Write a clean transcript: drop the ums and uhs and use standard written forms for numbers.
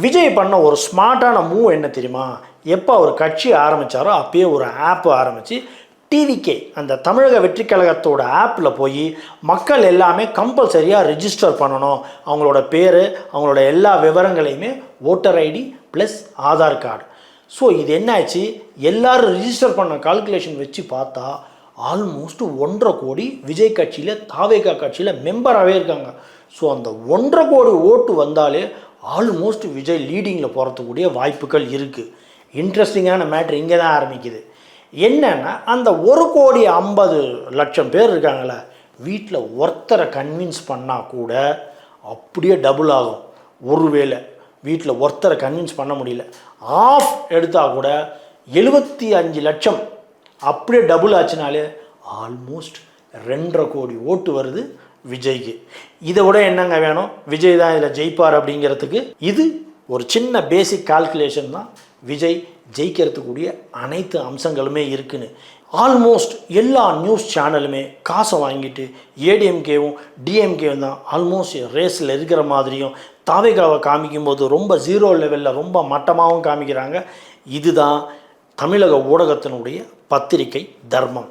விஜய் பண்ண ஒரு ஸ்மார்ட்டான மூவ் என்ன தெரியுமா? எப்போ அவர் கட்சி ஆரம்பித்தாரோ அப்பயே ஒரு ஆப் ஆரம்பித்து டிவிகே அந்த தமிழக வெற்றி கழகத்தோட ஆப்பில் போய் மக்கள் எல்லாமே கம்பல்சரியாக ரிஜிஸ்டர் பண்ணணும். அவங்களோட பேர், அவங்களோட எல்லா விவரங்களையுமே, voter ID plus Aadhaar card. So இது என்னாச்சு, எல்லோரும் ரிஜிஸ்டர் பண்ண கால்குலேஷன் வச்சு பார்த்தா ஆல்மோஸ்ட் 1.5 கோடி விஜய் கட்சியில், தாவேகா கட்சியில் மெம்பராகவே இருக்காங்க. ஸோ அந்த 1.5 கோடி ஓட்டு வந்தாலே ஆல்மோஸ்ட் விஜய் லீடிங்கில் போகிறதுக்கூடிய வாய்ப்புகள் இருக்குது. இன்ட்ரெஸ்டிங்கான மேட்ரு இங்கே தான் ஆரம்பிக்குது. என்னென்னா, அந்த 1,50,00,000 பேர் இருக்காங்களே, வீட்டில் ஒருத்தரை கன்வின்ஸ் பண்ணால் கூட அப்படியே டபுள் ஆகும். ஒருவேளை வீட்டில் ஒருத்தரை கன்வின்ஸ் பண்ண முடியல, ஆஃப் எடுத்தால் கூட 75 லட்சம் அப்படியே டபுள் ஆச்சுனாலே ஆல்மோஸ்ட் 2.5 கோடி ஓட்டு வருது விஜய்க்கு. இதை விட என்னங்க வேணும்? விஜய் தான் இதில் ஜெயிப்பார் அப்படிங்கிறதுக்கு இது ஒரு சின்ன பேசிக் கால்குலேஷன் தான். விஜய் ஜெயிக்கிறதுக்கூடிய அனைத்து அம்சங்களுமே இருக்குன்னு ஆல்மோஸ்ட் எல்லா நியூஸ் சேனலுமே காசை வாங்கிட்டு ஏடிஎம்கேவும் டிஎம்கேவும் தான் ஆல்மோஸ்ட் ரேஸில் இருக்கிற மாதிரியும், தாவேகாவை காமிக்கும்போது ரொம்ப 0 லெவலில் ரொம்ப மட்டமாகவும் காமிக்கிறாங்க. இதுதான் தமிழக ஊடகத்தினுடைய பத்திரிகை தர்மம்.